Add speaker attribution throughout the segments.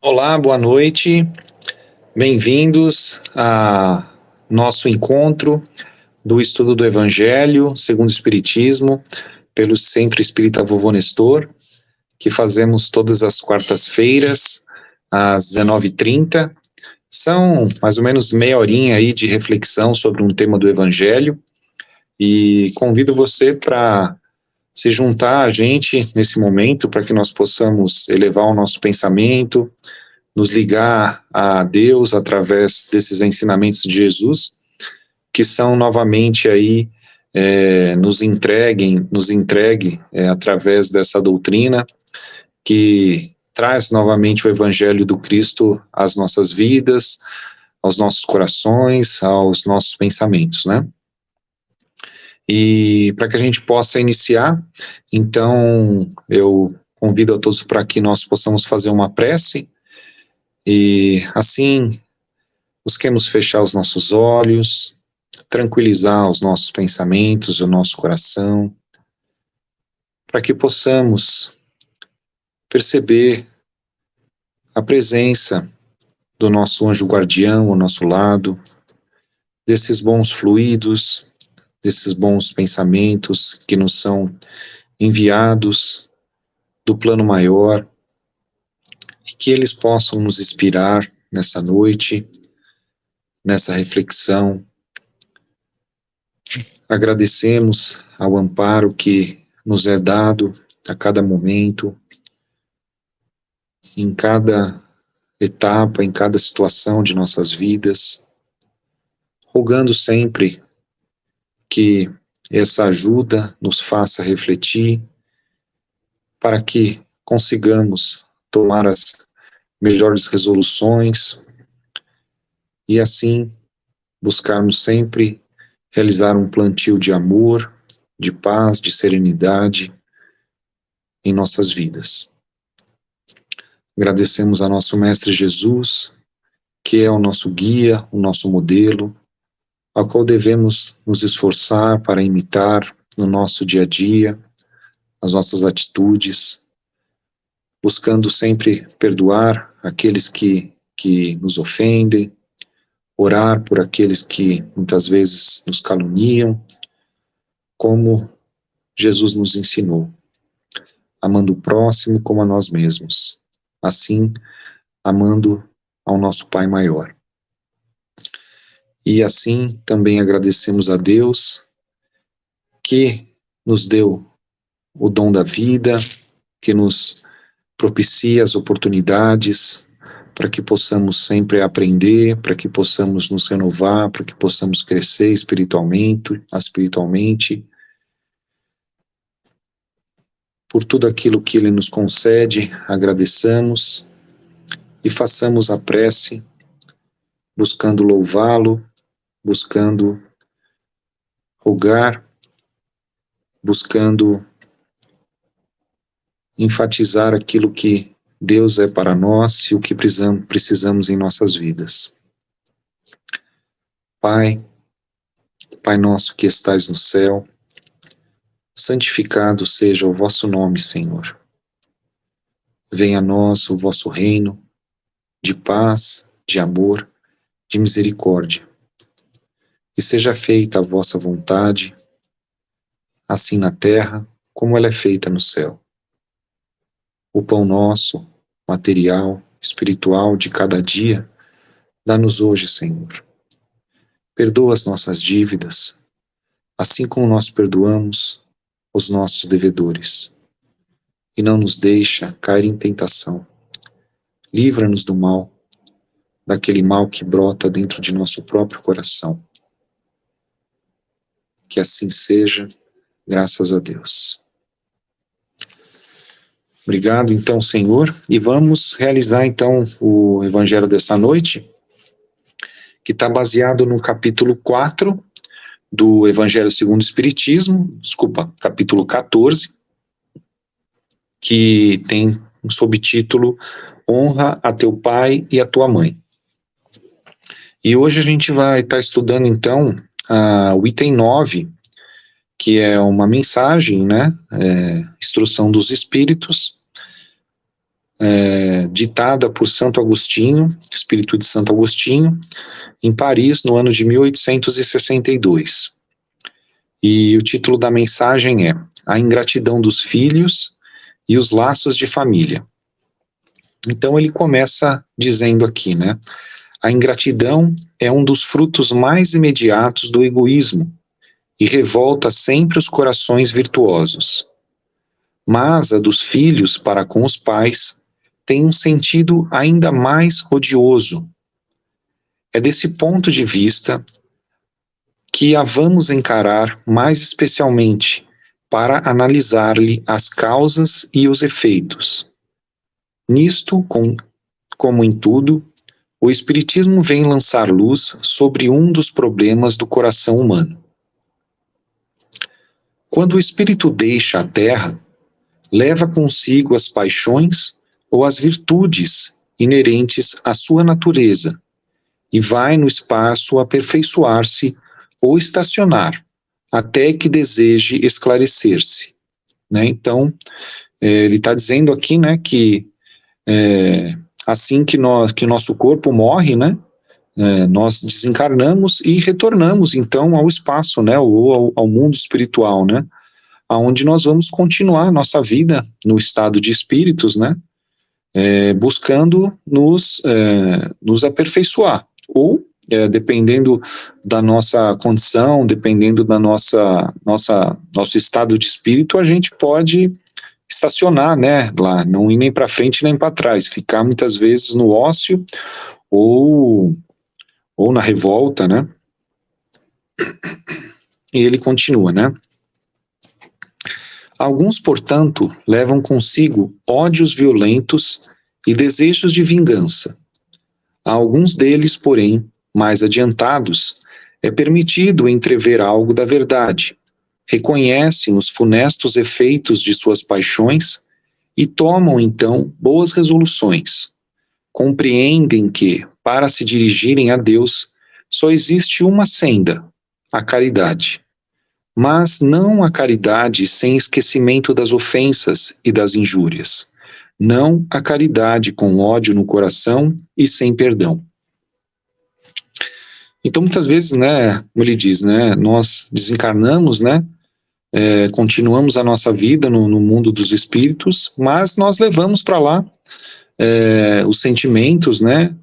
Speaker 1: Olá, boa noite. Bem-vindos a nosso encontro do estudo do Evangelho segundo o Espiritismo pelo Centro Espírita Vovô Nestor, que fazemos todas as quartas-feiras às 19h30. São mais ou menos meia horinha aí de reflexão sobre um tema do Evangelho e convido você para se juntar a gente nesse momento para que nós possamos elevar o nosso pensamento, nos ligar a Deus através desses ensinamentos de Jesus, que são novamente aí nos entregue através dessa doutrina que traz novamente o Evangelho do Cristo às nossas vidas, aos nossos corações, aos nossos pensamentos, né? E para que a gente possa iniciar, então eu convido a todos para que nós possamos fazer uma prece. E assim, busquemos fechar os nossos olhos, tranquilizar os nossos pensamentos, o nosso coração, para que possamos perceber a presença do nosso anjo guardião ao nosso lado, desses bons fluidos, desses bons pensamentos que nos são enviados do plano maior, e que eles possam nos inspirar nessa noite, nessa reflexão. Agradecemos ao amparo que nos é dado a cada momento, em cada etapa, em cada situação de nossas vidas, rogando sempre que essa ajuda nos faça refletir, para que consigamos tomar as melhores resoluções e assim buscarmos sempre realizar um plantio de amor, de paz, de serenidade em nossas vidas. Agradecemos a nosso Mestre Jesus, que é o nosso guia, o nosso modelo, ao qual devemos nos esforçar para imitar no nosso dia a dia, as nossas atitudes, buscando sempre perdoar aqueles que nos ofendem, orar por aqueles que muitas vezes nos caluniam, como Jesus nos ensinou, amando o próximo como a nós mesmos, assim, amando ao nosso Pai maior. E assim também agradecemos a Deus que nos deu o dom da vida, que nos propicia as oportunidades para que possamos sempre aprender, para que possamos nos renovar, para que possamos crescer espiritualmente, por tudo aquilo que Ele nos concede, agradeçamos e façamos a prece, buscando louvá-lo, buscando rogar, buscando enfatizar aquilo que Deus é para nós e o que precisamos em nossas vidas. Pai nosso que estais no céu, santificado seja o vosso nome, Senhor. Venha a nós o vosso reino, de paz, de amor, de misericórdia. E seja feita a vossa vontade, assim na terra, como ela é feita no céu. O pão nosso, material, espiritual de cada dia, dá-nos hoje, Senhor. Perdoa as nossas dívidas, assim como nós perdoamos os nossos devedores. E não nos deixa cair em tentação. Livra-nos do mal, daquele mal que brota dentro de nosso próprio coração. Que assim seja, graças a Deus. Obrigado, então, Senhor, e vamos realizar, então, o Evangelho dessa noite, que está baseado no capítulo 4 do Evangelho segundo o Espiritismo, capítulo 14, que tem um subtítulo Honra a teu pai e a tua mãe. E hoje a gente vai estar estudando, então, o item 9, que é uma mensagem, né, instrução dos espíritos, ditada por Santo Agostinho, espírito de Santo Agostinho, em Paris, no ano de 1862. E o título da mensagem é A Ingratidão dos Filhos e os Laços de Família. Então ele começa dizendo aqui, né? A ingratidão é um dos frutos mais imediatos do egoísmo e revolta sempre os corações virtuosos. Mas a dos filhos para com os pais tem um sentido ainda mais odioso. É desse ponto de vista que a vamos encarar mais especialmente para analisar-lhe as causas e os efeitos. Nisto, como em tudo, o Espiritismo vem lançar luz sobre um dos problemas do coração humano. Quando o espírito deixa a terra, leva consigo as paixões ou as virtudes inerentes à sua natureza e vai no espaço aperfeiçoar-se ou estacionar, até que deseje esclarecer-se. Né? Então, ele está dizendo aqui, né, que assim que o nosso corpo morre, né, nós desencarnamos e retornamos, então, ao espaço, né, ou ao mundo espiritual, né, onde nós vamos continuar nossa vida no estado de espíritos, né, buscando nos aperfeiçoar, ou dependendo da nossa condição, dependendo da nosso estado de espírito, a gente pode estacionar, né, lá, não ir nem para frente nem para trás, ficar muitas vezes no ócio ou na revolta, né. E ele continua, né. Alguns, portanto, levam consigo ódios violentos e desejos de vingança. A alguns deles, porém, mais adiantados, é permitido entrever algo da verdade, reconhecem os funestos efeitos de suas paixões e tomam, então, boas resoluções. Compreendem que, para se dirigirem a Deus, só existe uma senda, a caridade. Mas não a caridade sem esquecimento das ofensas e das injúrias. Não a caridade com ódio no coração e sem perdão. Então, muitas vezes, né, como ele diz, né, nós desencarnamos, né, continuamos a nossa vida no mundo dos espíritos, mas nós levamos para lá os sentimentos, né,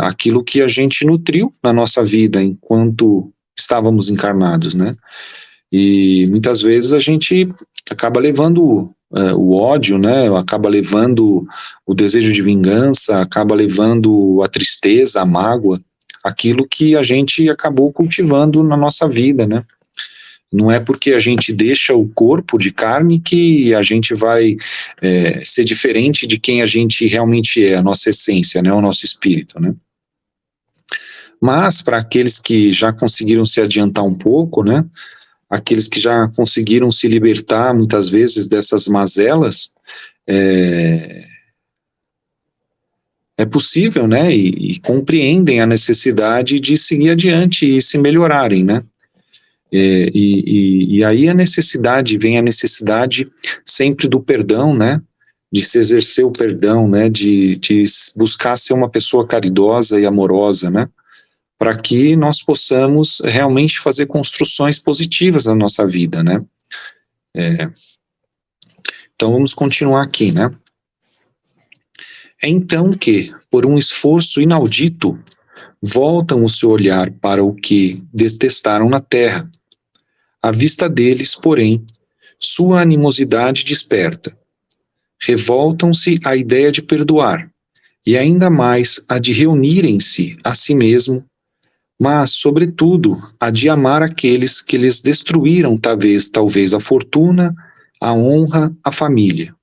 Speaker 1: aquilo que a gente nutriu na nossa vida enquanto estávamos encarnados, né, e muitas vezes a gente acaba levando o ódio, né, acaba levando o desejo de vingança, acaba levando a tristeza, a mágoa, aquilo que a gente acabou cultivando na nossa vida, né. Não é porque a gente deixa o corpo de carne que a gente vai ser diferente de quem a gente realmente é, a nossa essência, né, o nosso espírito, né. Mas para aqueles que já conseguiram se adiantar um pouco, né, aqueles que já conseguiram se libertar muitas vezes dessas mazelas, é possível, né, e compreendem a necessidade de seguir adiante e se melhorarem, né. E aí vem a necessidade sempre do perdão, né, de se exercer o perdão, né, de buscar ser uma pessoa caridosa e amorosa, né, para que nós possamos realmente fazer construções positivas na nossa vida, né. Então vamos continuar aqui, né. É então que, por um esforço inaudito, voltam o seu olhar para o que detestaram na terra. À vista deles, porém, sua animosidade desperta. Revoltam-se à ideia de perdoar, e ainda mais a de reunirem-se a si mesmo, mas, sobretudo, a de amar aqueles que lhes destruíram talvez a fortuna, a honra, a família.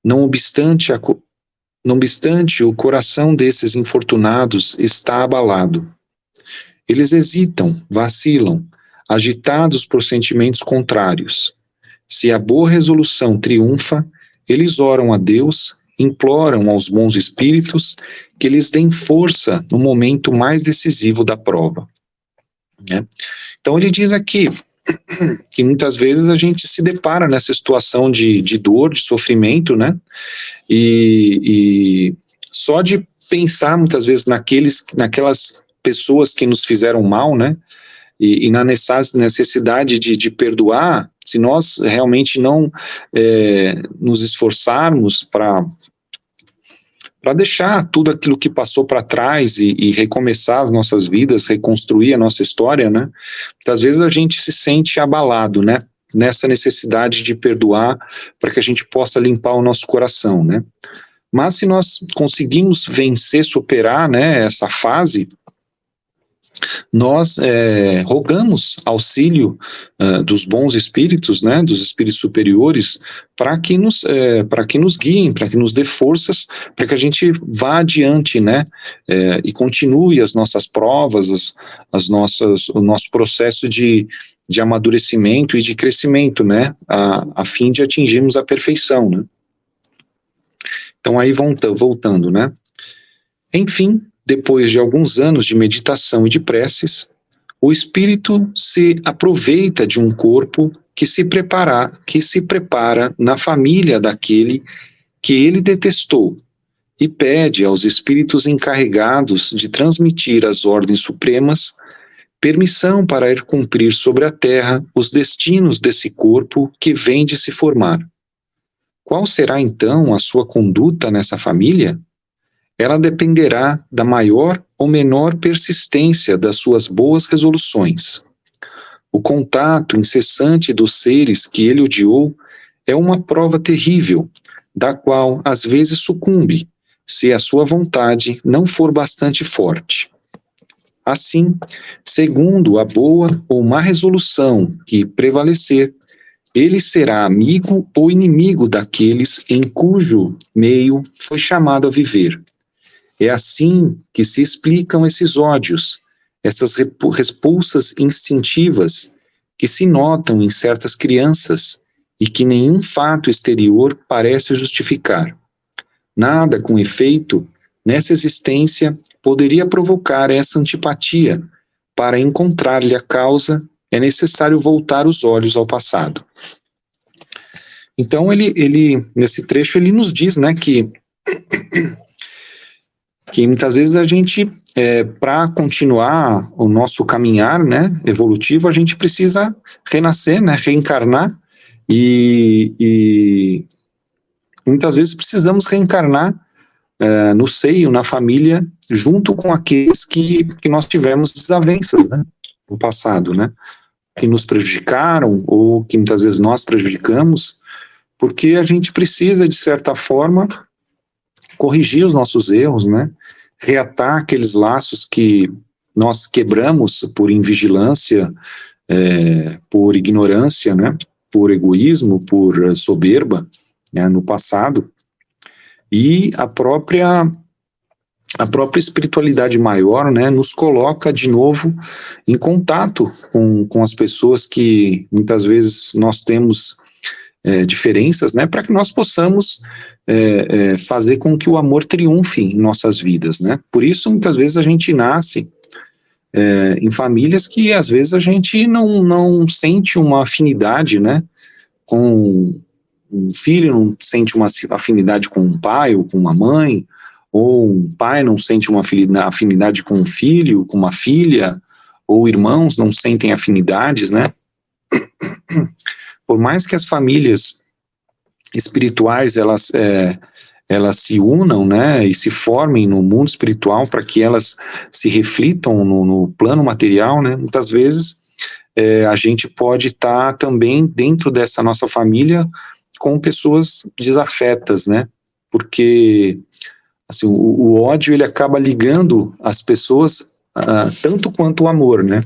Speaker 1: Não obstante, o coração desses infortunados está abalado. Eles hesitam, vacilam, agitados por sentimentos contrários. Se a boa resolução triunfa, eles oram a Deus, imploram aos bons espíritos que lhes deem força no momento mais decisivo da prova. Né? Então ele diz aqui, que muitas vezes a gente se depara nessa situação de dor, de sofrimento, né? E só de pensar muitas vezes naquelas pessoas que nos fizeram mal, né? E na necessidade de perdoar, se nós realmente não nos esforçarmos para deixar tudo aquilo que passou para trás e recomeçar as nossas vidas, reconstruir a nossa história, né? Muitas vezes a gente se sente abalado, né? Nessa necessidade de perdoar para que a gente possa limpar o nosso coração, né? Mas se nós conseguimos vencer, superar, né, essa fase, nós rogamos auxílio dos bons espíritos, né, dos espíritos superiores, para que nos guiem, para que nos dê forças, para que a gente vá adiante, né, e continue as nossas provas, o nosso processo de amadurecimento e de crescimento, né, a fim de atingirmos a perfeição, né. Então aí voltando, né, enfim, depois de alguns anos de meditação e de preces, o espírito se aproveita de um corpo que se prepara na família daquele que ele detestou e pede aos espíritos encarregados de transmitir às ordens supremas permissão para ir cumprir sobre a terra os destinos desse corpo que vem de se formar. Qual será então a sua conduta nessa família? Ela dependerá da maior ou menor persistência das suas boas resoluções. O contato incessante dos seres que ele odiou é uma prova terrível, da qual às vezes sucumbe, se a sua vontade não for bastante forte. Assim, segundo a boa ou má resolução que prevalecer, ele será amigo ou inimigo daqueles em cujo meio foi chamado a viver. É assim que se explicam esses ódios, essas repulsas instintivas que se notam em certas crianças e que nenhum fato exterior parece justificar. Nada, com efeito, nessa existência poderia provocar essa antipatia. Para encontrar-lhe a causa, é necessário voltar os olhos ao passado. Então, ele nesse trecho, ele nos diz, né, que muitas vezes a gente, para continuar o nosso caminhar, né, evolutivo, a gente precisa renascer, né, reencarnar, e muitas vezes precisamos reencarnar no seio, na família, junto com aqueles que nós tivemos desavenças, né, no passado, né, que nos prejudicaram, ou que muitas vezes nós prejudicamos, porque a gente precisa, de certa forma, corrigir os nossos erros, né? Reatar aqueles laços que nós quebramos por invigilância, por ignorância, né? Por egoísmo, por soberba, né? No passado. E a própria espiritualidade maior, né? Nos coloca de novo em contato com as pessoas que muitas vezes nós temos diferenças, né, para que nós possamos fazer com que o amor triunfe em nossas vidas, né. Por isso, muitas vezes a gente nasce em famílias que às vezes a gente não sente uma afinidade, né, com um filho, não sente uma afinidade com um pai ou com uma mãe, ou um pai não sente uma afinidade com um filho, com uma filha, ou irmãos não sentem afinidades, né. Por mais que as famílias espirituais elas se unam, né, e se formem no mundo espiritual para que elas se reflitam no plano material, né, muitas vezes a gente pode estar também dentro dessa nossa família com pessoas desafetas, né, porque assim, o ódio ele acaba ligando as pessoas tanto quanto o amor, né.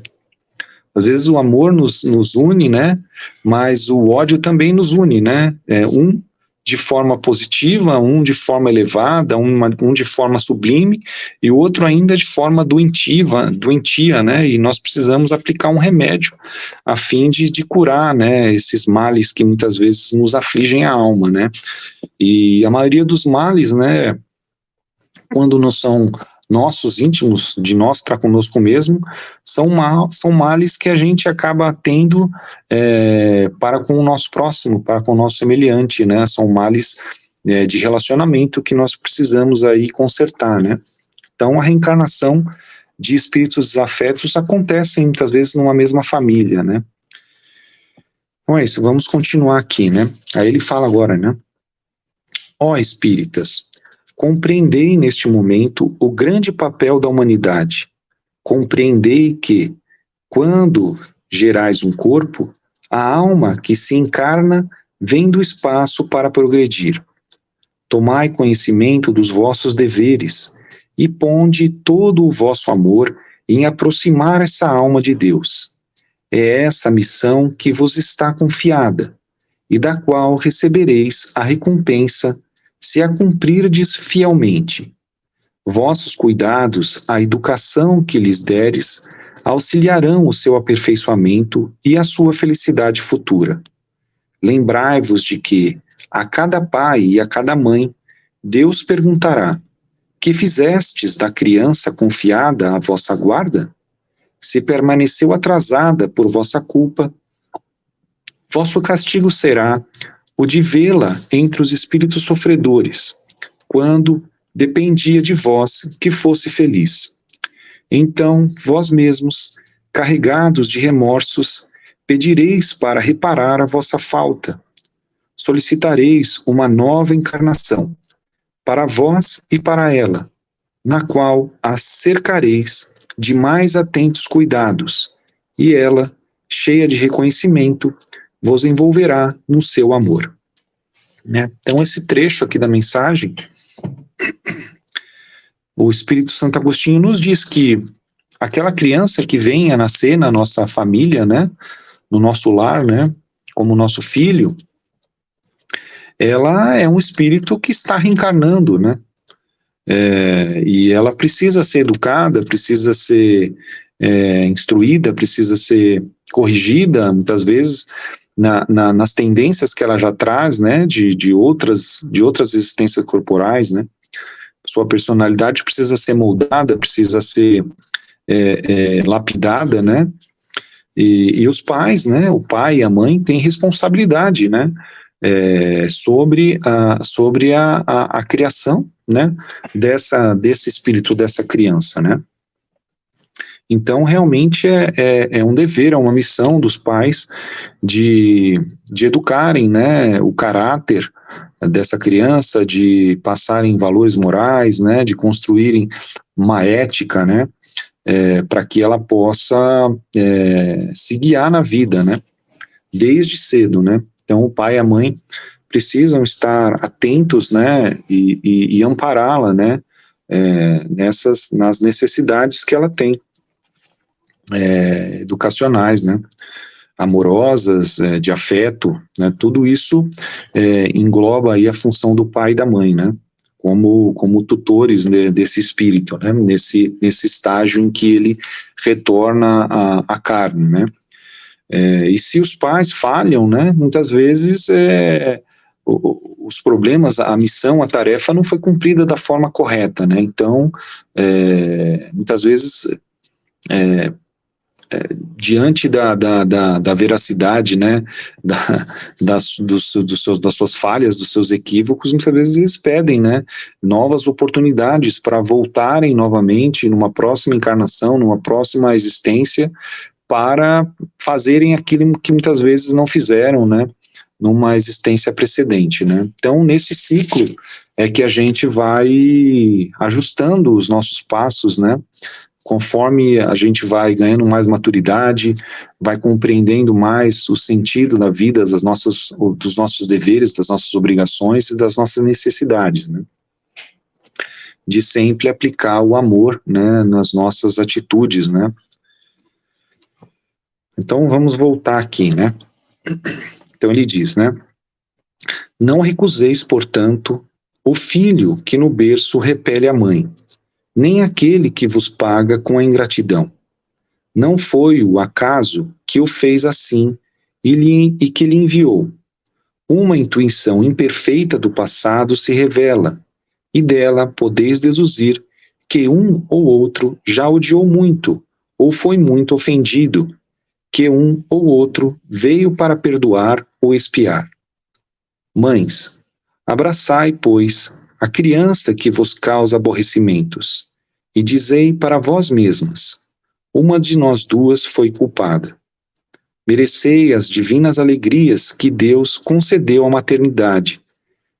Speaker 1: Às vezes o amor nos une, né, mas o ódio também nos une, né, um de forma positiva, um de forma elevada, um de forma sublime, e o outro ainda de forma doentia, né, e nós precisamos aplicar um remédio a fim de curar, né, esses males que muitas vezes nos afligem a alma, né, e a maioria dos males, né, quando não são nossos íntimos, de nós para conosco mesmo, são males que a gente acaba tendo para com o nosso próximo, para com o nosso semelhante, né? São males de relacionamento que nós precisamos aí consertar, né? Então, a reencarnação de espíritos desafetos acontece muitas vezes numa mesma família, né? Então é isso, vamos continuar aqui, né? Aí ele fala agora, né? Ó espíritas, compreendei neste momento o grande papel da humanidade. Compreendei que, quando gerais um corpo, a alma que se encarna vem do espaço para progredir. Tomai conhecimento dos vossos deveres e ponde todo o vosso amor em aproximar essa alma de Deus. É essa missão que vos está confiada, e da qual recebereis a recompensa se a cumprirdes fielmente. Vossos cuidados, a educação que lhes deres, auxiliarão o seu aperfeiçoamento e a sua felicidade futura. Lembrai-vos de que, a cada pai e a cada mãe, Deus perguntará: que fizestes da criança confiada à vossa guarda? Se permaneceu atrasada por vossa culpa, vosso castigo será o de vê-la entre os espíritos sofredores, quando dependia de vós que fosse feliz. Então, vós mesmos, carregados de remorsos, pedireis para reparar a vossa falta. Solicitareis uma nova encarnação, para vós e para ela, na qual a cercareis de mais atentos cuidados, e ela, cheia de reconhecimento, vos envolverá no seu amor. Né? Então, esse trecho aqui da mensagem, o Espírito Santo Agostinho nos diz que aquela criança que vem a nascer na nossa família, né, no nosso lar, né, como nosso filho, ela é um espírito que está reencarnando, né, e ela precisa ser educada, precisa ser instruída, precisa ser corrigida, muitas vezes, nas tendências que ela já traz, né, de outras existências corporais, né. Sua personalidade precisa ser moldada, precisa ser lapidada, né, e os pais, né, o pai e a mãe têm responsabilidade, né, sobre a criação, né, desse espírito, dessa criança, né. Então, realmente é um dever, é uma missão dos pais de educarem, né, o caráter dessa criança, de passarem valores morais, né, de construírem uma ética, né, para que ela possa se guiar na vida, né, desde cedo, né. Então, o pai e a mãe precisam estar atentos, né, e ampará-la, né, nas necessidades que ela tem, educacionais, né, amorosas, de afeto, né, tudo isso engloba aí a função do pai e da mãe, né, como tutores, né, desse espírito, né, nesse estágio em que ele retorna à carne, né. E se os pais falham, né, muitas vezes os problemas, a missão, a tarefa não foi cumprida da forma correta, né, então muitas vezes diante da veracidade, né, das suas falhas, dos seus equívocos, muitas vezes eles pedem, né, novas oportunidades para voltarem novamente numa próxima encarnação, numa próxima existência, para fazerem aquilo que muitas vezes não fizeram, né, numa existência precedente, né. Então, nesse ciclo é que a gente vai ajustando os nossos passos, né, conforme a gente vai ganhando mais maturidade, vai compreendendo mais o sentido da vida, dos nossos deveres, das nossas obrigações e das nossas necessidades, né, de sempre aplicar o amor, né, nas nossas atitudes, né. Então, vamos voltar aqui, né. Então, ele diz, né, não recuseis, portanto, o filho que no berço repele a mãe, nem aquele que vos paga com a ingratidão. Não foi o acaso que o fez assim e que lhe enviou. Uma intuição imperfeita do passado se revela, e dela podeis deduzir que um ou outro já odiou muito, ou foi muito ofendido, que um ou outro veio para perdoar ou expiar. Mães, abraçai, pois, a criança que vos causa aborrecimentos, e dizei para vós mesmas: uma de nós duas foi culpada. Merecei as divinas alegrias que Deus concedeu à maternidade,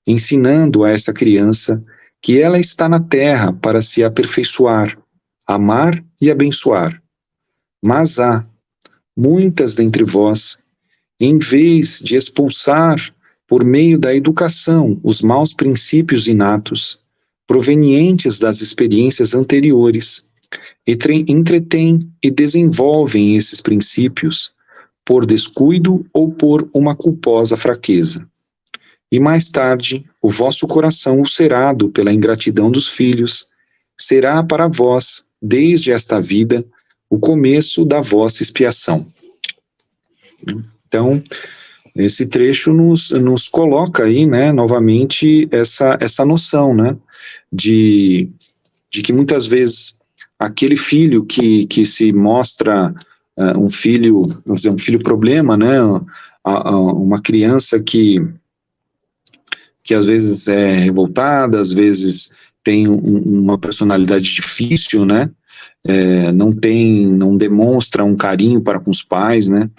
Speaker 1: ensinando a essa criança que ela está na terra para se aperfeiçoar, amar e abençoar. Mas há muitas dentre vós, em vez de expulsar por meio da educação os maus princípios inatos, provenientes das experiências anteriores, entretêm e desenvolvem esses princípios por descuido ou por uma culposa fraqueza. E mais tarde, o vosso coração ulcerado pela ingratidão dos filhos será para vós, desde esta vida, o começo da vossa expiação. Então, esse trecho nos coloca aí, né, novamente, essa noção, né, de que muitas vezes aquele filho que se mostra um filho, vamos dizer, um filho problema, né, uma criança que às vezes é revoltada, às vezes tem uma personalidade difícil, né, não demonstra um carinho para com os pais, né,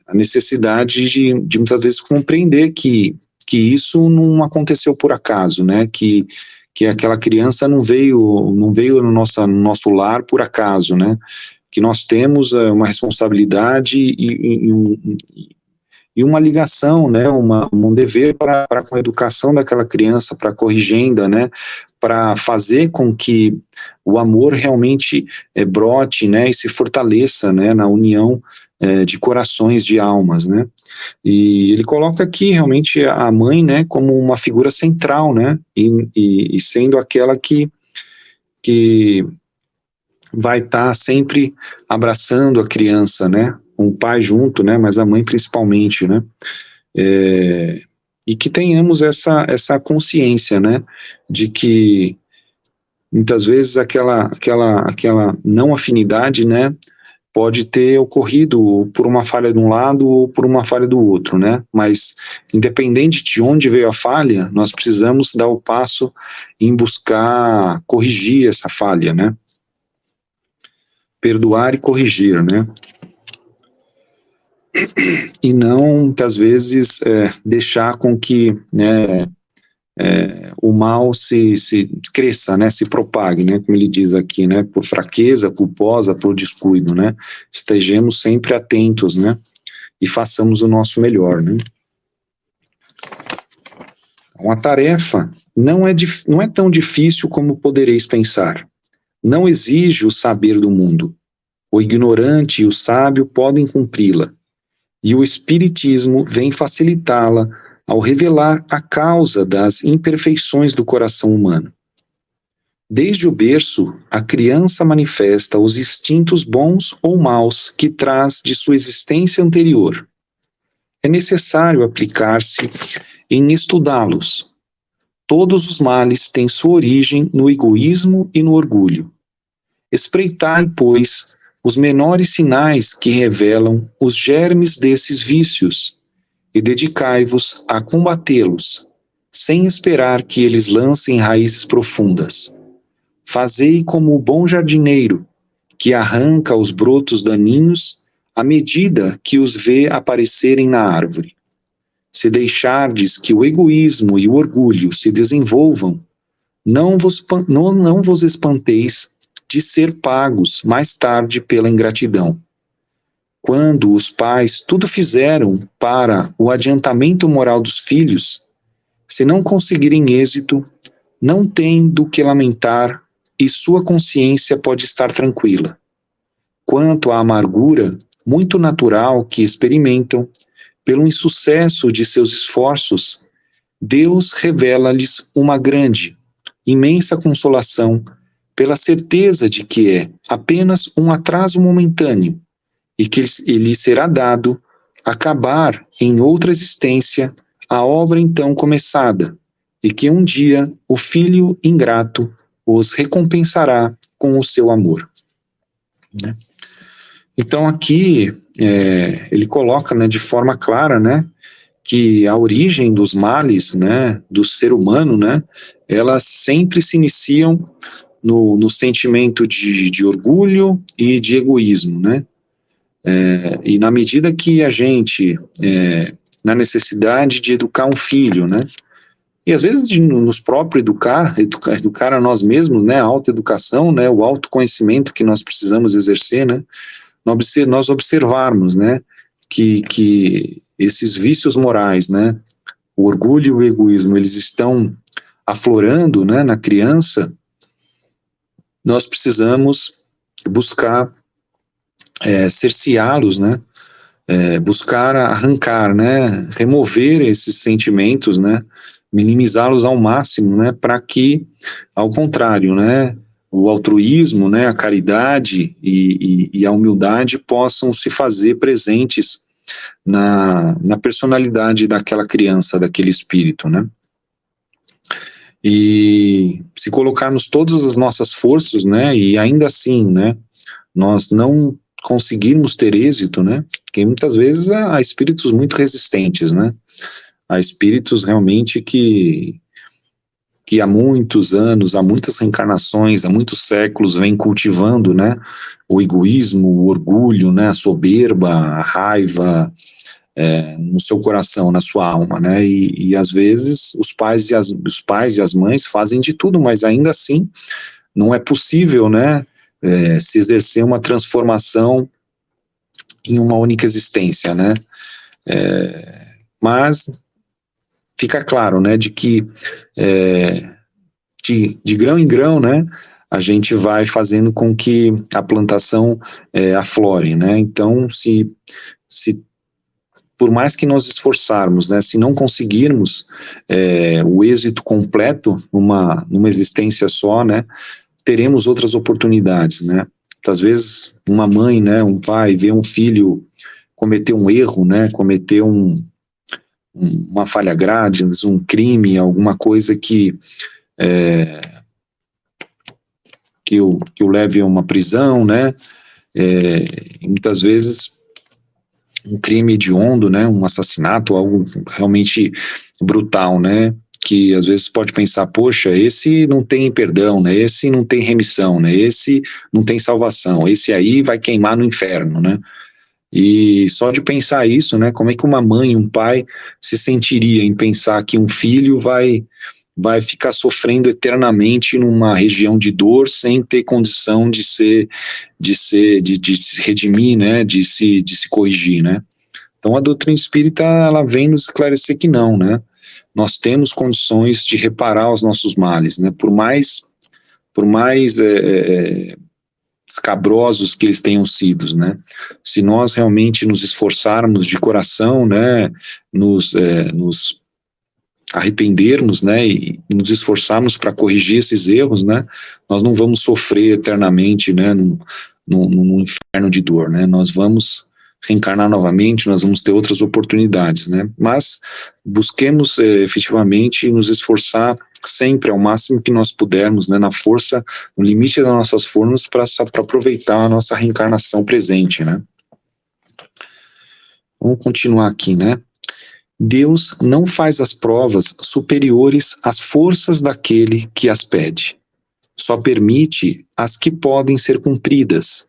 Speaker 1: a necessidade de muitas vezes compreender que isso não aconteceu por acaso, né, que aquela criança não veio no nosso lar por acaso, né, que nós temos uma responsabilidade e uma ligação, né, um dever para com a educação daquela criança, para corrigenda, né, para fazer com que o amor realmente brote, né, e se fortaleça, né, na união de corações, de almas, né. E ele coloca aqui realmente a mãe, né, como uma figura central, né, e sendo aquela que vai estar sempre abraçando a criança, né, com o pai junto, né, mas a mãe principalmente, né, e que tenhamos essa consciência, né, de que muitas vezes aquela não afinidade, né, pode ter ocorrido por uma falha de um lado ou por uma falha do outro, né, mas independente de onde veio a falha, nós precisamos dar o passo em buscar corrigir essa falha, né, perdoar e corrigir, né, e não, muitas vezes, deixar com que, né, o mal se cresça, né, se propague, né, como ele diz aqui, né, por fraqueza culposa, por descuido, né, estejamos sempre atentos, né, e façamos o nosso melhor, né. Uma tarefa não é tão difícil como podereis pensar, não exige o saber do mundo, o ignorante e o sábio podem cumpri-la, e o Espiritismo vem facilitá-la ao revelar a causa das imperfeições do coração humano. Desde o berço, a criança manifesta os instintos bons ou maus que traz de sua existência anterior. É necessário aplicar-se em estudá-los. Todos os males têm sua origem no egoísmo e no orgulho. Espreitai, pois, os menores sinais que revelam os germes desses vícios e dedicai-vos a combatê-los, sem esperar que eles lancem raízes profundas. Fazei como o bom jardineiro, que arranca os brotos daninhos à medida que os vê aparecerem na árvore. Se deixardes que o egoísmo e o orgulho se desenvolvam, não vos espanteis de ser pagos mais tarde pela ingratidão. Quando os pais tudo fizeram para o adiantamento moral dos filhos, se não conseguirem êxito, não têm do que lamentar e sua consciência pode estar tranquila. Quanto à amargura, muito natural que experimentam, pelo insucesso de seus esforços, Deus revela-lhes uma grande, imensa consolação pela certeza de que é apenas um atraso momentâneo e que lhe será dado acabar em outra existência a obra então começada e que um dia o filho ingrato os recompensará com o seu amor. Né? Então aqui ele coloca, né, de forma clara, né, que a origem dos males, né, do ser humano, né, elas sempre se iniciam no sentimento de orgulho e de egoísmo, né? E na medida que a gente, na necessidade de educar um filho, né? E às vezes de nos próprios educar a nós mesmos, né? A autoeducação, né? O autoconhecimento que nós precisamos exercer, né? Nós observarmos, né? Que esses vícios morais, né? O orgulho e o egoísmo, eles estão aflorando, né? Na criança. Nós precisamos buscar cerceá-los, né? Buscar arrancar, né? Remover esses sentimentos, né? Minimizá-los ao máximo, né? Para que, ao contrário, né? O altruísmo, né? A caridade e a humildade possam se fazer presentes na personalidade daquela criança, daquele espírito, né? E se colocarmos todas as nossas forças, né, e ainda assim, né, nós não conseguirmos ter êxito, né, porque muitas vezes há espíritos muito resistentes, né, há espíritos realmente que há muitos anos, há muitas reencarnações, há muitos séculos vêm cultivando, né, o egoísmo, o orgulho, né, a soberba, a raiva, no seu coração, na sua alma, né, e às vezes os pais e as mães fazem de tudo, mas ainda assim não é possível, né, se exercer uma transformação em uma única existência, né, mas fica claro, né, de que de grão em grão, né, a gente vai fazendo com que a plantação aflore, né, então se por mais que nós esforçarmos, né, se não conseguirmos o êxito completo numa existência só, né, teremos outras oportunidades, né. Às vezes uma mãe, né, um pai vê um filho cometer um erro, né, cometer uma falha grave, um crime, alguma coisa que o leve a uma prisão, né, e muitas vezes um crime hediondo, né, um assassinato, algo realmente brutal, né, que às vezes pode pensar, poxa, esse não tem perdão, né, esse não tem remissão, né, esse não tem salvação, esse aí vai queimar no inferno, né, e só de pensar isso, né, como é que uma mãe, um pai se sentiria em pensar que um filho vai ficar sofrendo eternamente numa região de dor sem ter condição de se redimir, né, de se corrigir, né. Então a doutrina espírita, ela vem nos esclarecer que não, né, nós temos condições de reparar os nossos males, né, por mais escabrosos que eles tenham sido, né, se nós realmente nos esforçarmos de coração, né, nos arrependermos, né, e nos esforçarmos para corrigir esses erros, né, nós não vamos sofrer eternamente, né, num inferno de dor, né, nós vamos reencarnar novamente, nós vamos ter outras oportunidades, né, mas busquemos efetivamente nos esforçar sempre ao máximo que nós pudermos, né, na força, no limite das nossas forças para aproveitar a nossa reencarnação presente, né. Vamos continuar aqui, né. Deus não faz as provas superiores às forças daquele que as pede. Só permite as que podem ser cumpridas.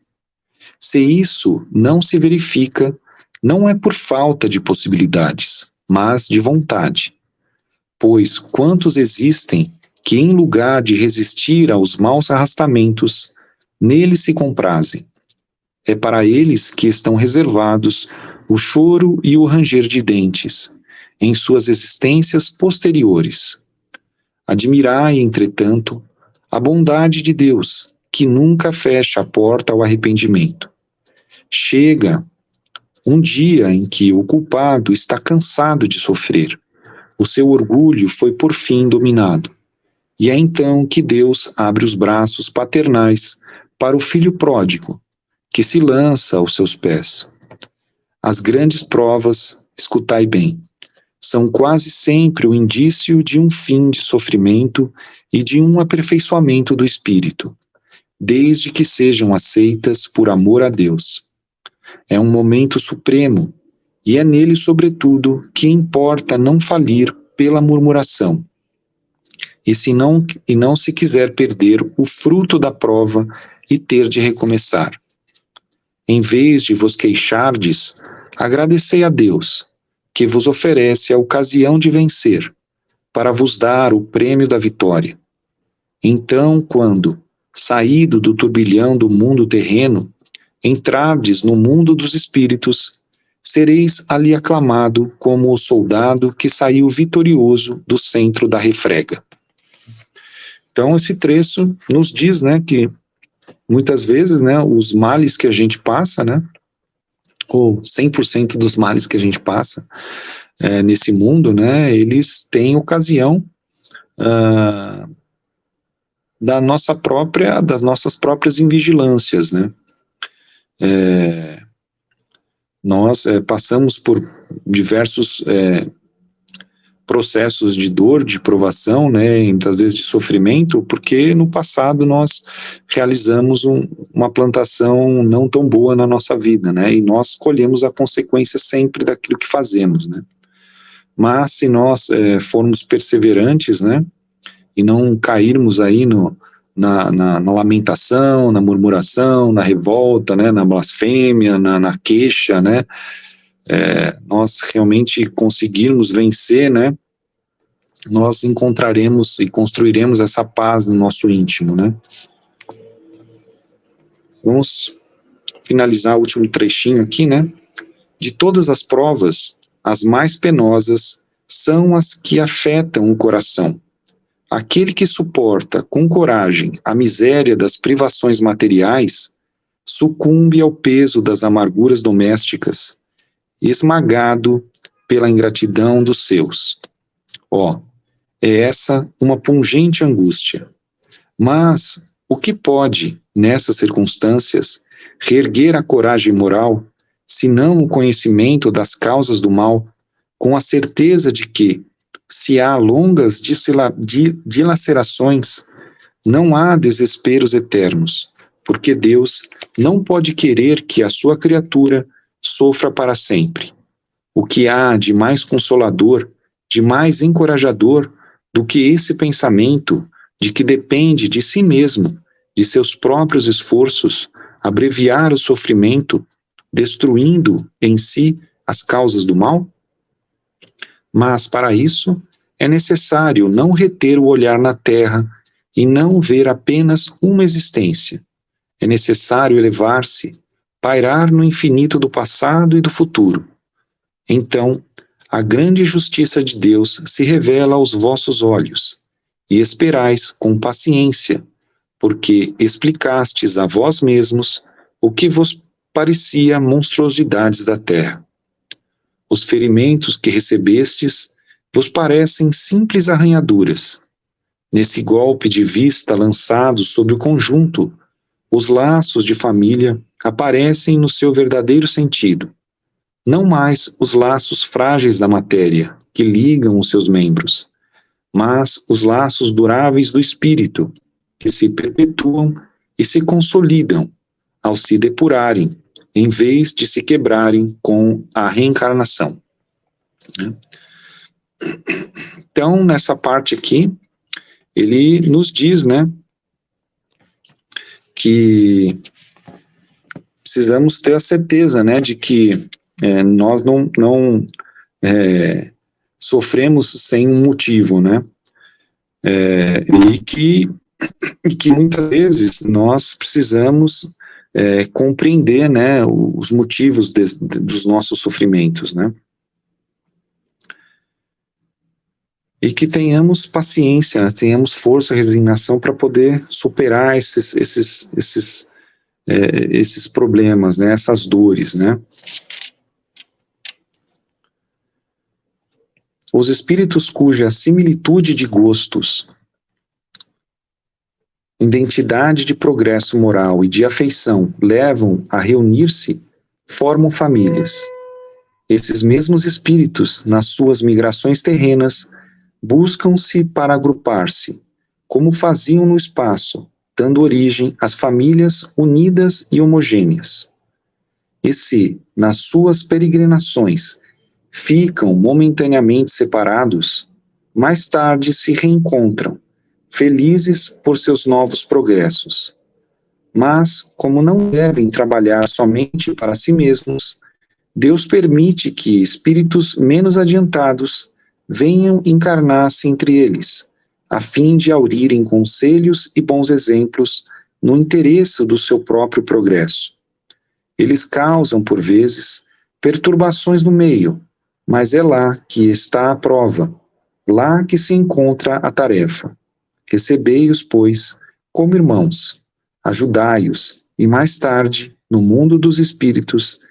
Speaker 1: Se isso não se verifica, não é por falta de possibilidades, mas de vontade. Pois quantos existem que, em lugar de resistir aos maus arrastamentos, neles se comprazem. É para eles que estão reservados o choro e o ranger de dentes, em suas existências posteriores. Admirai, entretanto, a bondade de Deus, que nunca fecha a porta ao arrependimento. Chega um dia em que o culpado está cansado de sofrer, o seu orgulho foi por fim dominado, e é então que Deus abre os braços paternais para o filho pródigo, que se lança aos seus pés. As grandes provas, escutai bem, são quase sempre o indício de um fim de sofrimento e de um aperfeiçoamento do espírito, desde que sejam aceitas por amor a Deus. É um momento supremo, e é nele, sobretudo, que importa não falir pela murmuração, e não se quiser perder o fruto da prova e ter de recomeçar. Em vez de vos queixardes, agradecei a Deus, que vos oferece a ocasião de vencer, para vos dar o prêmio da vitória. Então, quando, saído do turbilhão do mundo terreno, entrardes no mundo dos espíritos, sereis ali aclamado como o soldado que saiu vitorioso do centro da refrega. Então, esse trecho nos diz, né, que muitas vezes, né, os males que a gente passa, né, ou 100% dos males que a gente passa nesse mundo, né, eles têm ocasião das nossas próprias invigilâncias, né. Nós passamos por diversos processos de dor, de provação, né, e muitas vezes de sofrimento, porque no passado nós realizamos uma plantação não tão boa na nossa vida, né, e nós colhemos a consequência sempre daquilo que fazemos, né. Mas se nós formos perseverantes, né, e não cairmos aí na lamentação, na murmuração, na revolta, né, na blasfêmia, na queixa, né, nós realmente conseguirmos vencer, né, nós encontraremos e construiremos essa paz no nosso íntimo, né. Vamos finalizar o último trechinho aqui, né. De todas as provas, as mais penosas são as que afetam o coração. Aquele que suporta com coragem a miséria das privações materiais sucumbe ao peso das amarguras domésticas, esmagado pela ingratidão dos seus. É essa uma pungente angústia. Mas o que pode, nessas circunstâncias, reerguer a coragem moral, senão o conhecimento das causas do mal, com a certeza de que, se há longas dilacerações, não há desesperos eternos, porque Deus não pode querer que a sua criatura sofra para sempre. O que há de mais consolador, de mais encorajador do que esse pensamento de que depende de si mesmo, de seus próprios esforços, abreviar o sofrimento, destruindo em si as causas do mal? Mas, para isso, é necessário não reter o olhar na terra e não ver apenas uma existência. É necessário elevar-se, pairar no infinito do passado e do futuro. Então, a grande justiça de Deus se revela aos vossos olhos, e esperais com paciência, porque explicastes a vós mesmos o que vos parecia monstruosidades da terra. Os ferimentos que recebestes vos parecem simples arranhaduras. Nesse golpe de vista lançado sobre o conjunto, os laços de família aparecem no seu verdadeiro sentido. Não mais os laços frágeis da matéria, que ligam os seus membros, mas os laços duráveis do espírito, que se perpetuam e se consolidam ao se depurarem, em vez de se quebrarem com a reencarnação. Então, nessa parte aqui, ele nos diz, né, que precisamos ter a certeza, né, de que nós não sofremos sem um motivo, né, e que muitas vezes nós precisamos compreender, né, os motivos dos nossos sofrimentos, né, e que tenhamos paciência, né, tenhamos força e resignação para poder superar esses problemas, né, essas dores, né. Os espíritos cuja similitude de gostos, identidade de progresso moral e de afeição levam a reunir-se, formam famílias. esses mesmos espíritos, nas suas migrações terrenas, buscam-se para agrupar-se, como faziam no espaço, dando origem às famílias unidas e homogêneas. E se, nas suas peregrinações, ficam momentaneamente separados, mais tarde se reencontram, felizes por seus novos progressos. Mas, como não devem trabalhar somente para si mesmos, Deus permite que espíritos menos adiantados venham encarnar-se entre eles, a fim de aurirem conselhos e bons exemplos no interesse do seu próprio progresso. Eles causam, por vezes, perturbações no meio, mas é lá que está a prova, lá que se encontra a tarefa. Recebei-os, pois, como irmãos, ajudai-os, e mais tarde, no mundo dos espíritos,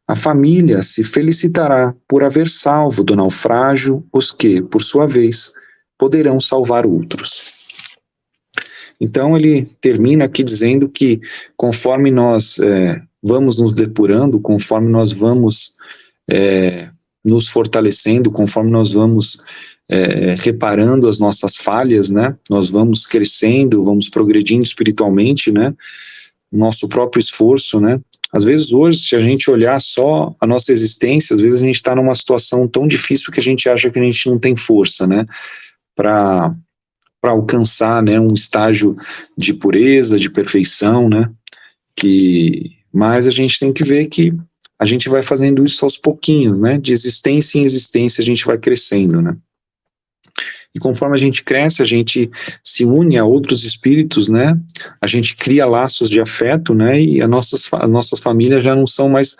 Speaker 1: a família se felicitará por haver salvo do naufrágio os que, por sua vez, poderão salvar outros. Então ele termina aqui dizendo que conforme nós vamos nos depurando, conforme nós vamos nos fortalecendo, conforme nós vamos reparando as nossas falhas, né? Nós vamos crescendo, vamos progredindo espiritualmente, né? Nosso próprio esforço, né? Às vezes hoje, se a gente olhar só a nossa existência, às vezes a gente está numa situação tão difícil que a gente acha que a gente não tem força, né? Para alcançar, né, um estágio de pureza, de perfeição, né? Mas a gente tem que ver que a gente vai fazendo isso aos pouquinhos, né? De existência em existência a gente vai crescendo, né? E conforme a gente cresce, a gente se une a outros espíritos, né? A gente cria laços de afeto, né? E as nossas famílias já não são mais,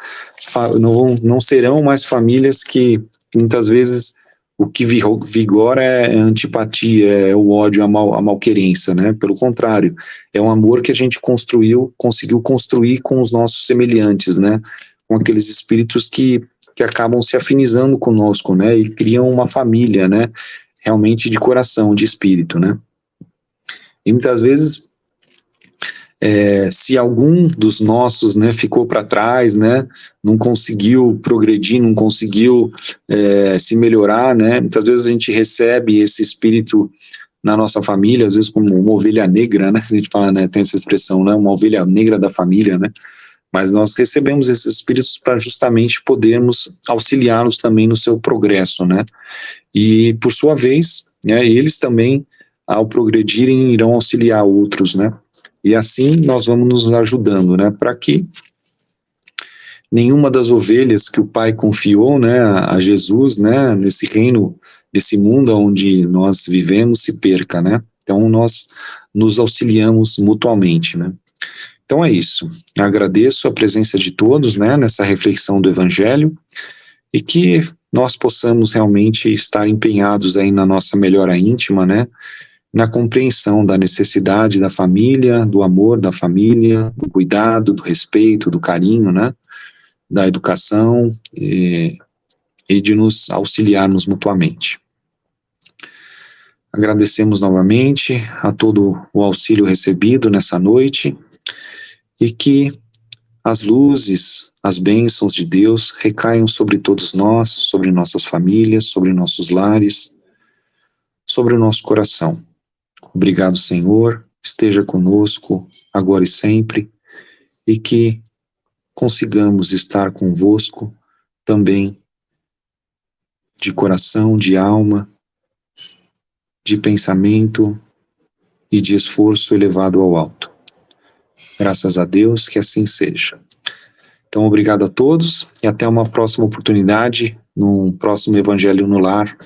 Speaker 1: não serão mais famílias que muitas vezes o que vigora é a antipatia, é o ódio, a malquerença, né? Pelo contrário, é um amor que a gente conseguiu construir com os nossos semelhantes, né? Com aqueles espíritos que acabam se afinizando conosco, né? E criam uma família, né? Realmente de coração, de espírito, né? E muitas vezes, se algum dos nossos, né, ficou para trás, né, não conseguiu progredir, não conseguiu se melhorar, né, muitas vezes a gente recebe esse espírito na nossa família, às vezes como uma ovelha negra, né, a gente fala, né, tem essa expressão, né, uma ovelha negra da família, né, mas nós recebemos esses espíritos para justamente podermos auxiliá-los também no seu progresso, né, e por sua vez, né, eles também, ao progredirem, irão auxiliar outros, né, e assim nós vamos nos ajudando, né, para que nenhuma das ovelhas que o Pai confiou, né, a Jesus, né, nesse reino, nesse mundo onde nós vivemos, se perca, né. Então nós nos auxiliamos mutuamente, né. Então é isso. Eu agradeço a presença de todos, né, nessa reflexão do Evangelho e que nós possamos realmente estar empenhados aí na nossa melhora íntima, né, na compreensão da necessidade da família, do amor da família, do cuidado, do respeito, do carinho, né, da educação e de nos auxiliarmos mutuamente. Agradecemos novamente a todo o auxílio recebido nessa noite e que as luzes, as bênçãos de Deus recaiam sobre todos nós, sobre nossas famílias, sobre nossos lares, sobre o nosso coração. Obrigado, Senhor, esteja conosco agora e sempre, e que consigamos estar convosco também de coração, de alma, de pensamento e de esforço elevado ao alto. Graças a Deus que assim seja. Então, obrigado a todos e até uma próxima oportunidade, num próximo Evangelho no Lar.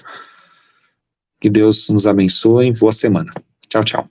Speaker 1: Que Deus nos abençoe. Boa semana. Tchau, tchau.